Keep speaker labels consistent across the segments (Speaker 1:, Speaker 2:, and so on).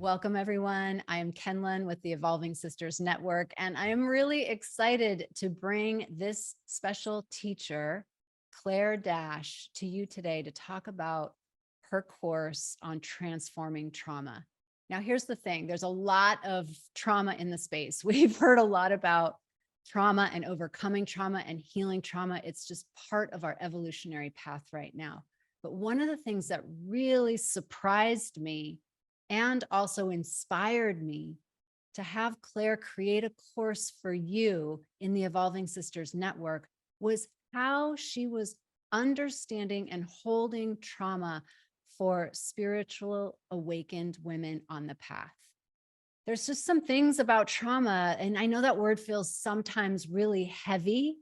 Speaker 1: Welcome, everyone. I am Kenlyn with the Evolving Sisters Network, and I am really excited to bring this special teacher, Clare Dash, to you today to talk about her course on transforming trauma. Now, here's the thing. There's a lot of trauma in the space. We've heard a lot about trauma and overcoming trauma and healing trauma. It's just part of our evolutionary path right now. But one of the things that really surprised me and also inspired me to have Clare create a course for you in the Evolving Sisters Network was how she was understanding and holding trauma for spiritual awakened women on the path. There's just some things about trauma, and I know that word feels sometimes really heavy,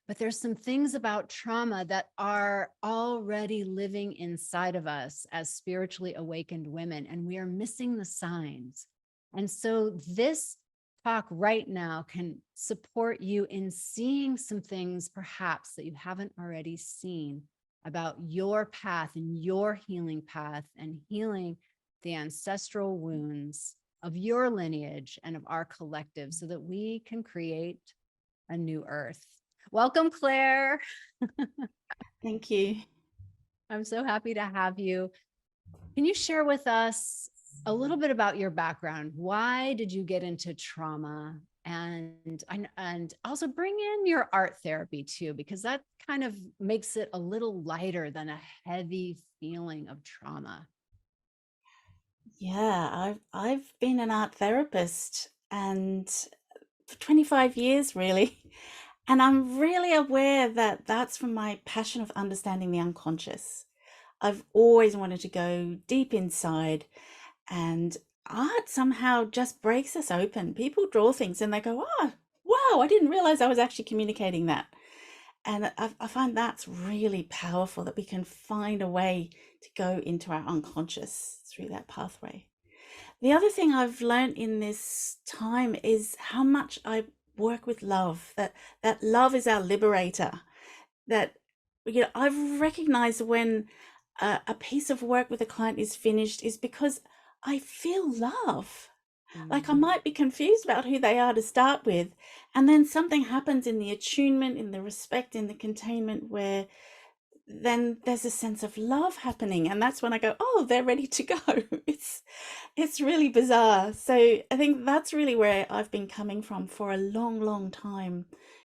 Speaker 1: but there's some things about trauma that are already living inside of us as spiritually awakened women, and we are missing the signs. And so this talk right now can support you in seeing some things perhaps that you haven't already seen about your path and your healing path and healing the ancestral wounds of your lineage and of our collective so that we can create a new earth. Welcome, Clare.
Speaker 2: Thank you.
Speaker 1: I'm so happy to have you. Can you share with us a little bit about your background? Why did you get into trauma? And also bring in your art therapy too, because that kind of makes it a little lighter than a heavy feeling of trauma.
Speaker 2: Yeah, I've been an art therapist and for 25 years really. And I'm really aware that that's from my passion of understanding the unconscious. I've always wanted to go deep inside, and art somehow just breaks us open. People draw things and they go, "Oh, wow, I didn't realize I was actually communicating that." And I find that's really powerful that we can find a way to go into our unconscious through that pathway. The other thing I've learned in this time is how much I work with love, that love is our liberator. That I've recognized when a piece of work with a client is finished is because I feel love. Like I
Speaker 1: Mm.
Speaker 2: might be confused about who they are to start with, and then something happens in the attunement, in the respect, in the containment where then there's a sense of love happening, and that's when I go, oh, they're ready to go. It's really bizarre. So I think that's really where I've been coming from for a long, long time.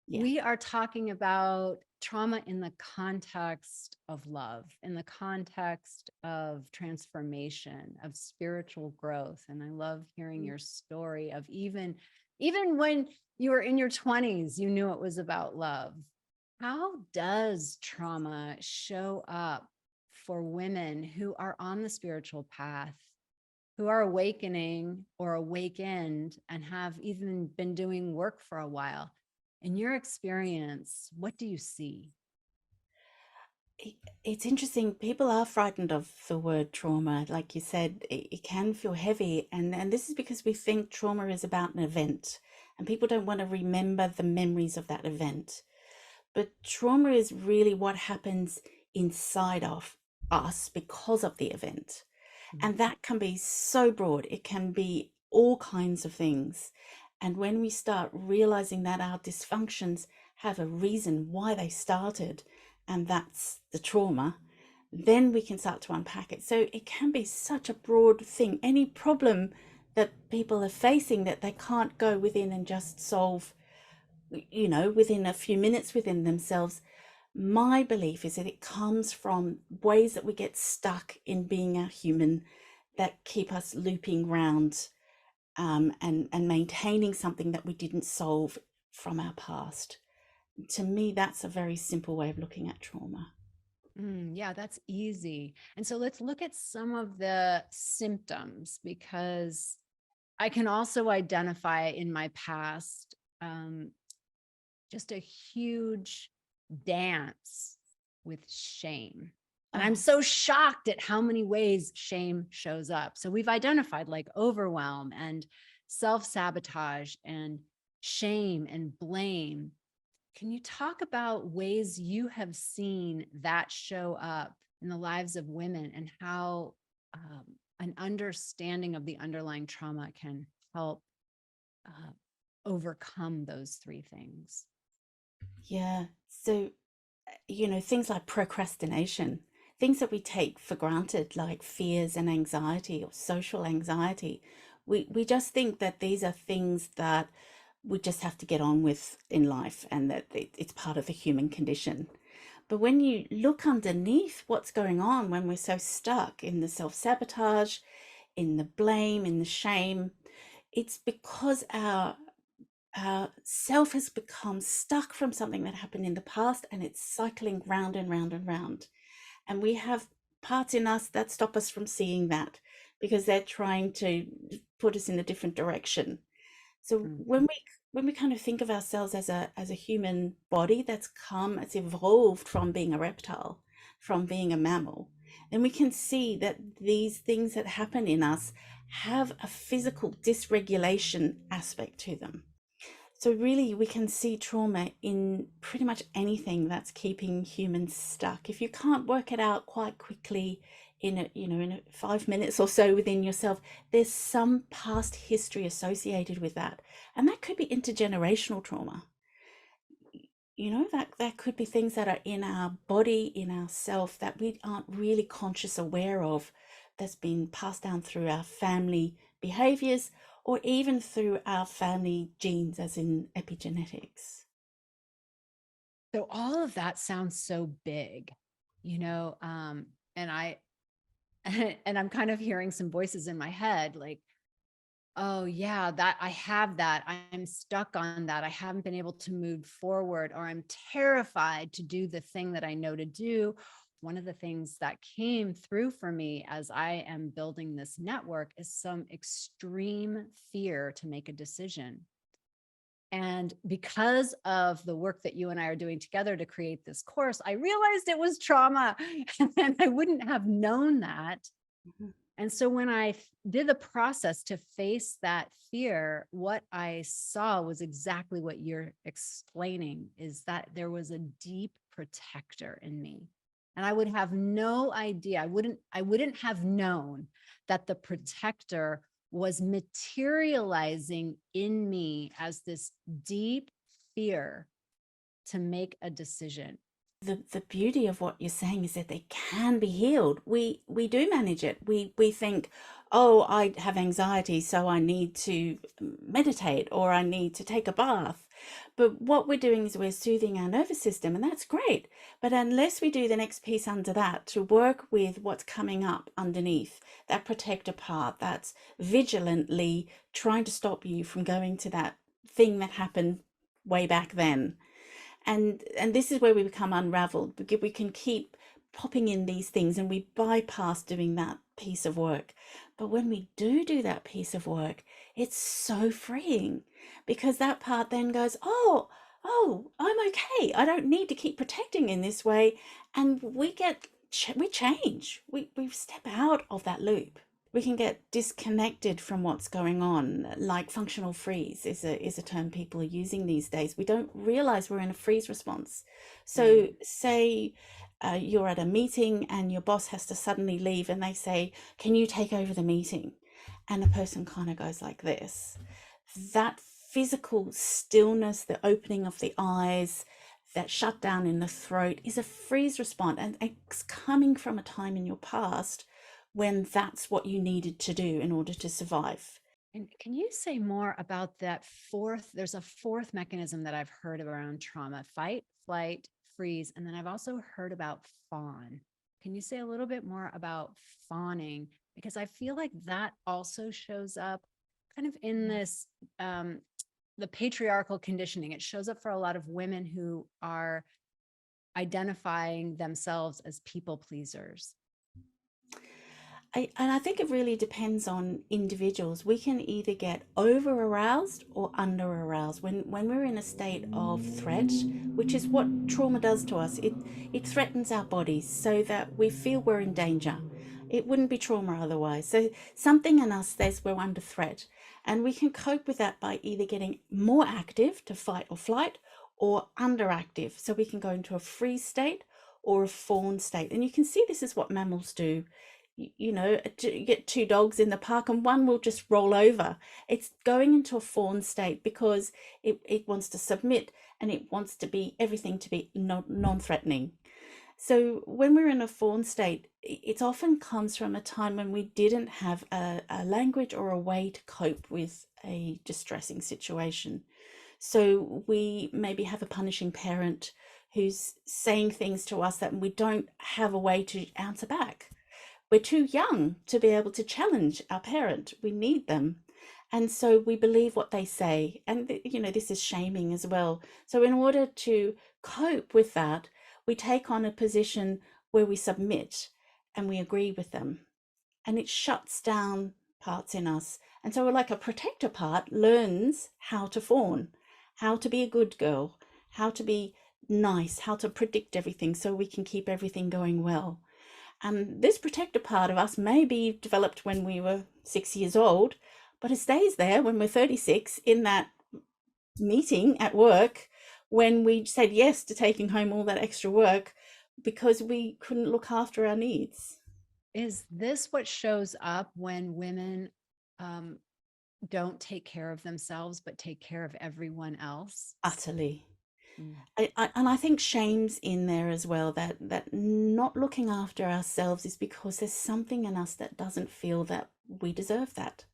Speaker 2: Yeah.
Speaker 1: We are talking about trauma in the context of love, in the context of transformation, of spiritual growth. And I love hearing your story of even when you were in your 20s, you knew it was about love. How does trauma show up for women who are on the spiritual path, who are awakening or awakened and have even been doing work for a while? In your experience, what do you see?
Speaker 2: It's interesting. People are frightened of the word trauma. Like you said, it can feel heavy. And this is because we think trauma is about an event and people don't want to remember the memories of that event. But trauma is really what happens inside of us because of the event.
Speaker 1: Mm.
Speaker 2: And that can be so broad, it can be all kinds of things. And when we start realizing that our dysfunctions have a reason why they started, and that's the trauma, then we can start to unpack it. So it can be such a broad thing. Any problem that people are facing that they can't go within and just solve, within a few minutes within themselves. My belief is that it comes from ways that we get stuck in being a human that keep us looping round, and maintaining something that we didn't solve from our past. To me, that's a very simple way of looking at trauma.
Speaker 1: Yeah, that's easy. And so let's look at some of the symptoms because I can also identify in my past um, just a huge dance with shame. And I'm
Speaker 2: Oh,
Speaker 1: so shocked at how many ways shame shows up. So we've identified like overwhelm and self sabotage and shame and blame. Can you talk about ways you have seen that show up in the lives of women and how an understanding of the underlying trauma can help uh, overcome those three things.
Speaker 2: Yeah. So, things like procrastination, things that we take for granted, like fears and anxiety or social anxiety, we just think that these are things that we just have to get on with in life and that it's part of the human condition. But when you look underneath what's going on when we're so stuck in the self sabotage, in the blame, in the shame, it's because our self has become stuck from something that happened in the past and it's cycling round and round and round. And we have parts in us that stop us from seeing that because they're trying to put us in a different direction. So
Speaker 1: Mm.
Speaker 2: when we kind of think of ourselves as a human body it's evolved from being a reptile, from being a mammal, then we can see that these things that happen in us have a physical dysregulation aspect to them. So really, we can see trauma in pretty much anything that's keeping humans stuck. If you can't work it out quite quickly in 5 minutes or so within yourself, there's some past history associated with that. And that could be intergenerational trauma. That could be things that are in our body, in our self, that we aren't really conscious aware of, that's been passed down through our family behaviors or even through our family genes, as in epigenetics.
Speaker 1: So all of that sounds so big, and I and I'm kind of hearing some voices in my head like, oh yeah, that I have that. I'm stuck on that. I haven't been able to move forward, or I'm terrified to do the thing that I know to do. One of the things that came through for me as I am building this network is some extreme fear to make a decision. And because of the work that you and I are doing together to create this course, I realized it was trauma and I wouldn't have known that.
Speaker 2: Mhm.
Speaker 1: And so when I did the process to face that fear, what I saw was exactly what you're explaining, is that there was a deep protector in me. And I would have no idea. I wouldn't have known that the protector was materializing in me as this deep fear to make a decision.
Speaker 2: The beauty of what you're saying is that they can be healed. We do manage it. We think, oh, I have anxiety, so I need to meditate or I need to take a bath. But what we're doing is we're soothing our nervous system, and that's great. But unless we do the next piece under that to work with what's coming up underneath, that protector part that's vigilantly trying to stop you from going to that thing that happened way back then, and this is where we become unraveled, because we can keep popping in these things and we bypass doing that piece of work. But when we do that piece of work, it's so freeing, because that part then goes, oh, I'm okay, I don't need to keep protecting in this way. And we change, we step out of that loop. We can get disconnected from what's going on, like functional freeze is a term people are using these days. We don't realize we're in a freeze response. So
Speaker 1: Mm.
Speaker 2: say you're at a meeting and your boss has to suddenly leave and they say, can you take over the meeting? And the person kind of goes like this. That physical stillness, the opening of the eyes, that shutdown in the throat is a freeze response, and it's coming from a time in your past when that's what you needed to do in order to survive.
Speaker 1: And can you say more about that fourth? There's a fourth mechanism that I've heard around trauma: fight, flight, freeze. And then I've also heard about fawn. Can you say a little bit more about fawning? Because I feel like that also shows up kind of in this, the patriarchal conditioning. It shows up for a lot of women who are identifying themselves as people pleasers.
Speaker 2: And I think it really depends on individuals. We can either get over aroused or under aroused when we're in a state of threat, which is what trauma does to us. It threatens our bodies so that we feel we're in danger. It wouldn't be trauma otherwise. So something in us says we're under threat, and we can cope with that by either getting more active to fight or flight, or underactive, so we can go into a freeze state or a fawn state. And you can see this is what mammals do. You get two dogs in the park and one will just roll over. It's going into a fawn state because it wants to submit and it wants to be everything to be non-threatening. So when we're in a fawn state, it often comes from a time when we didn't have a language or a way to cope with a distressing situation. So we maybe have a punishing parent who's saying things to us that we don't have a way to answer back. We're too young to be able to challenge our parent. We need them. And so we believe what they say. And, this is shaming as well. So, in order to cope with that, we take on a position where we submit and we agree with them. And it shuts down parts in us. And so, we're like a protector part learns how to fawn, how to be a good girl, how to be nice, how to predict everything so we can keep everything going well. And this protector part of us may be developed when we were 6 years old, but it stays there when we're 36 in that meeting at work when we said yes to taking home all that extra work because we couldn't look after our needs.
Speaker 1: Is this what shows up when women um, don't take care of themselves, but take care of everyone else?
Speaker 2: Utterly.
Speaker 1: Mm,
Speaker 2: And I think shame's in there as well, that not looking after ourselves is because there's something in us that doesn't feel that we deserve that.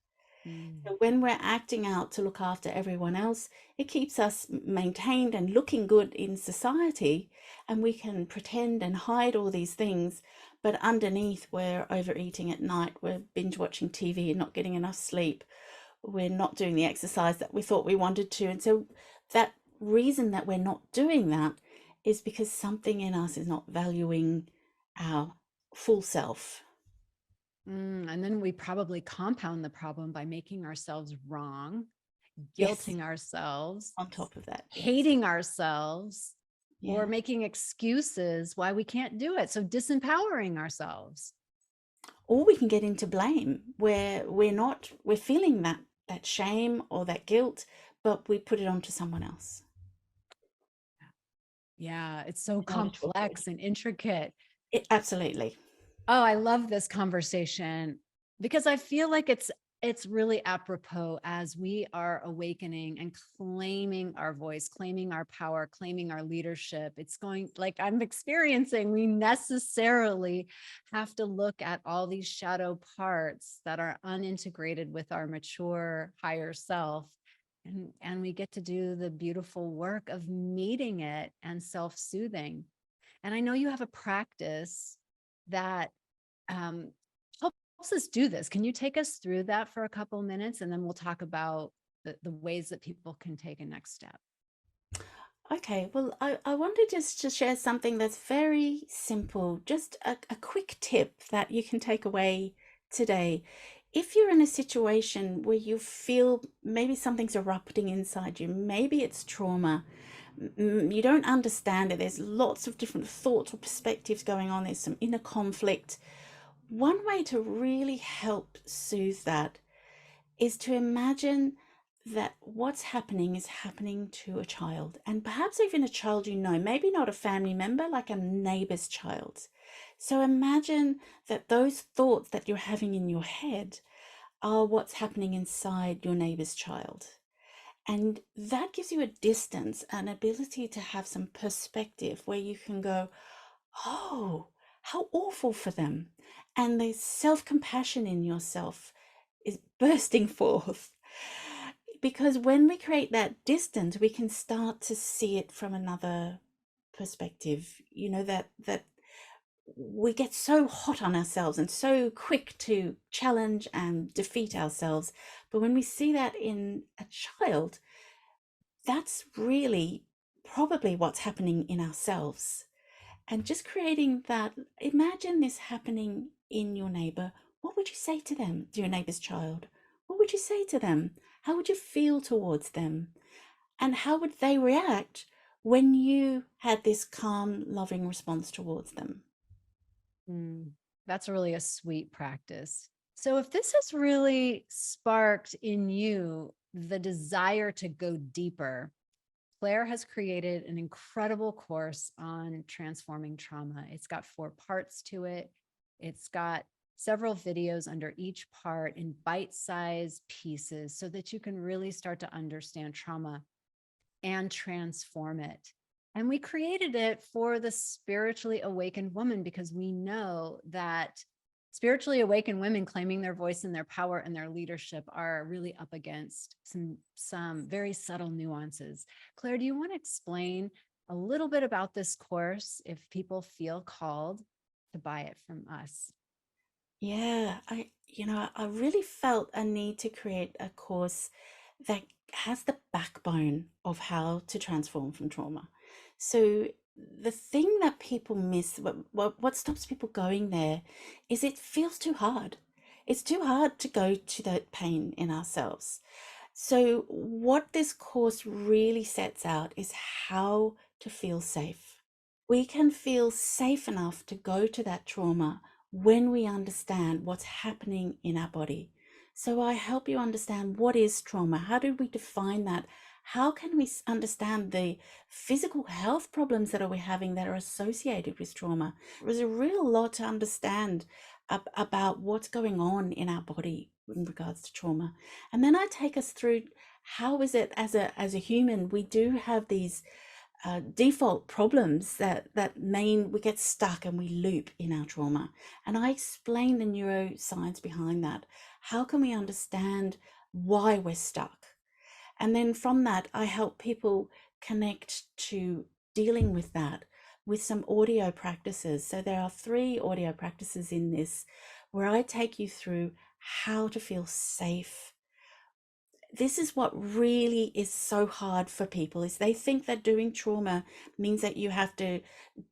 Speaker 1: mm.
Speaker 2: So when we're acting out to look after everyone else, it keeps us maintained and looking good in society, and we can pretend and hide all these things. But underneath, we're overeating at night, we're binge watching TV and not getting enough sleep, we're not doing the exercise that we thought we wanted to. And so that reason that we're not doing that is because something in us is not valuing our full self.
Speaker 1: And then we probably compound the problem by making ourselves wrong,
Speaker 2: Yes,
Speaker 1: guilting ourselves,
Speaker 2: on top of that, yes.
Speaker 1: hating ourselves, or
Speaker 2: Yeah.
Speaker 1: making excuses why we can't do it. So disempowering ourselves.
Speaker 2: Or we can get into blame where we're feeling that shame or that guilt, but we put it onto someone else
Speaker 1: Yeah, it's so
Speaker 2: in order to avoid
Speaker 1: complex and intricate.
Speaker 2: it. Absolutely.
Speaker 1: Oh, I love this conversation because I feel like it's really apropos as we are awakening and claiming our voice, claiming our power, claiming our leadership. It's going like I'm experiencing, we necessarily have to look at all these shadow parts that are unintegrated with our mature higher self. And we get to do the beautiful work of meeting it and self-soothing. And I know you have a practice that um, helps us do this. Can you take us through that for a couple minutes? And then we'll talk about the ways that people can take a next step.
Speaker 2: Okay, well, I wanted just to share something that's very simple, just a quick tip that you can take away today. If you're in a situation where you feel maybe something's erupting inside you, maybe it's trauma, you don't understand it, there's lots of different thoughts or perspectives going on, there's some inner conflict. One way to really help soothe that is to imagine that what's happening is happening to a child, and perhaps even a child maybe not a family member, like a neighbor's child. So imagine that those thoughts that you're having in your head are what's happening inside your neighbor's child. And that gives you a distance, an ability to have some perspective where you can go, oh, how awful for them. And the self compassion in yourself is bursting forth. Because when we create that distance, we can start to see it from another perspective. That we get so hot on ourselves and so quick to challenge and defeat ourselves. But when we see that in a child, that's really probably what's happening in ourselves. And just creating that, imagine this happening in your neighbor. What would you say to them, to your neighbor's child? What would you say to them? How would you feel towards them? And how would they react when you had this calm, loving response towards them?
Speaker 1: Mm, that's really a sweet practice. So, if this has really sparked in you the desire to go deeper, Claire has created an incredible course on transforming trauma. It's got 4 parts to it. It's got several videos under each part in bite-sized pieces so that you can really start to understand trauma and transform it. And we created it for the spiritually awakened woman because we know that spiritually awakened women claiming their voice and their power and their leadership are really up against some very subtle nuances. Claire, do you want to explain a little bit about this course if people feel called to buy it from us?
Speaker 2: Yeah, I really felt a need to create a course that has the backbone of how to transform from trauma. So the thing that people miss, what stops people going there, is it feels too hard. It's too hard to go to that pain in ourselves. So what this course really sets out is how to feel safe. We can feel safe enough to go to that trauma when we understand what's happening in our body. So I help you understand what is trauma. How do we define that? How can we understand the physical health problems that we're having that are associated with trauma? There's a real lot to understand about what's going on in our body in regards to trauma. And then I take us through how is it as a human we do have these default problems that mean we get stuck and we loop in our trauma. And I explain the neuroscience behind that. How can we understand why we're stuck? And then from that, I help people connect to dealing with that with some audio practices. So there are 3 audio practices in this where I take you through how to feel safe. This is what really is so hard for people is they think that doing trauma means that you have to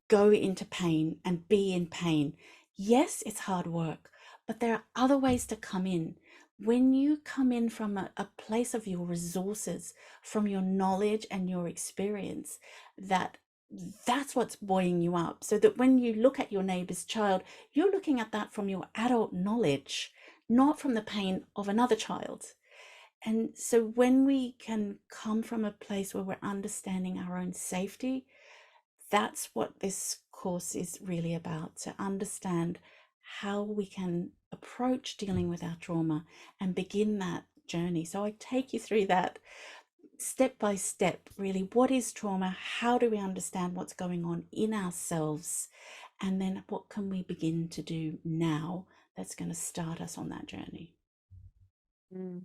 Speaker 2: go into pain and be in pain. Yes, it's hard work, but there are other ways to come in. When you come in from a place of your resources, from your knowledge and your experience, that's what's buoying you up. So that when you look at your neighbor's child, you're looking at that from your adult knowledge, not from the pain of another child. And so when we can come from a place where we're understanding our own safety, that's what this course is really about, to understand how we can approach dealing with our trauma and begin that journey. So I take you through that step by step, really. What is trauma? How do we understand what's going on in ourselves? And then what can we begin to do now that's going to start us on that journey?
Speaker 1: Mm.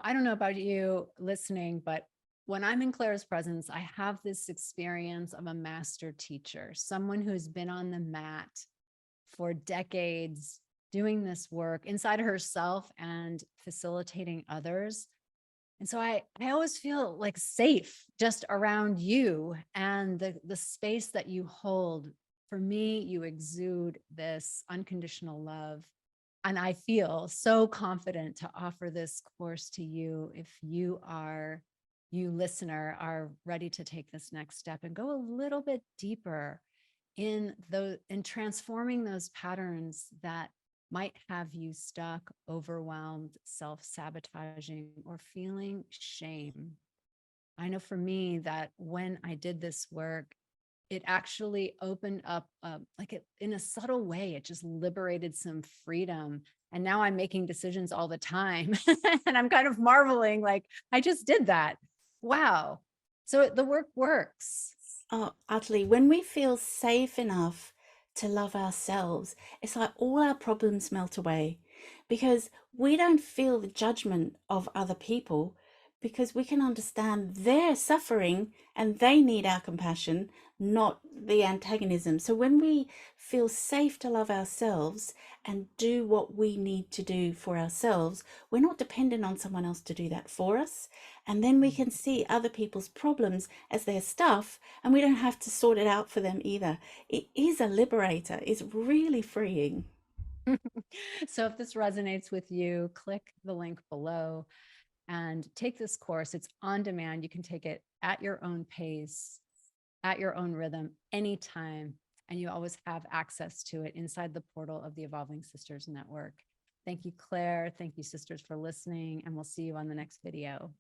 Speaker 1: I don't know about you listening, but when I'm in Clare's presence, I have this experience of a master teacher, someone who's been on the mat for decades doing this work inside herself and facilitating others. And so I always feel like safe just around you and the space that you hold. For me, you exude this unconditional love. And I feel so confident to offer this course to you if you listener are ready to take this next step and go a little bit deeper in transforming those patterns that might have you stuck, overwhelmed, self-sabotaging, or feeling shame. I know for me that when I did this work, it actually opened up, in a subtle way, it just liberated some freedom. And now I'm making decisions all the time. And I'm kind of marveling, like, I just did that. Wow. So the work works.
Speaker 2: Oh, utterly. When we feel safe enough to love ourselves, it's like all our problems melt away because we don't feel the judgment of other people because we can understand their suffering and they need our compassion, not the antagonism. So when we feel safe to love ourselves and do what we need to do for ourselves, we're not dependent on someone else to do that for us. And then we can see other people's problems as their stuff, and we don't have to sort it out for them either. It is a liberator. It's really freeing.
Speaker 1: So if this resonates with you, click the link below and take this course. It's on demand. You can take it at your own pace, at your own rhythm, anytime. And you always have access to it inside the portal of the Evolving Sisters Network. Thank you, Claire. Thank you, sisters, for listening. And we'll see you on the next video.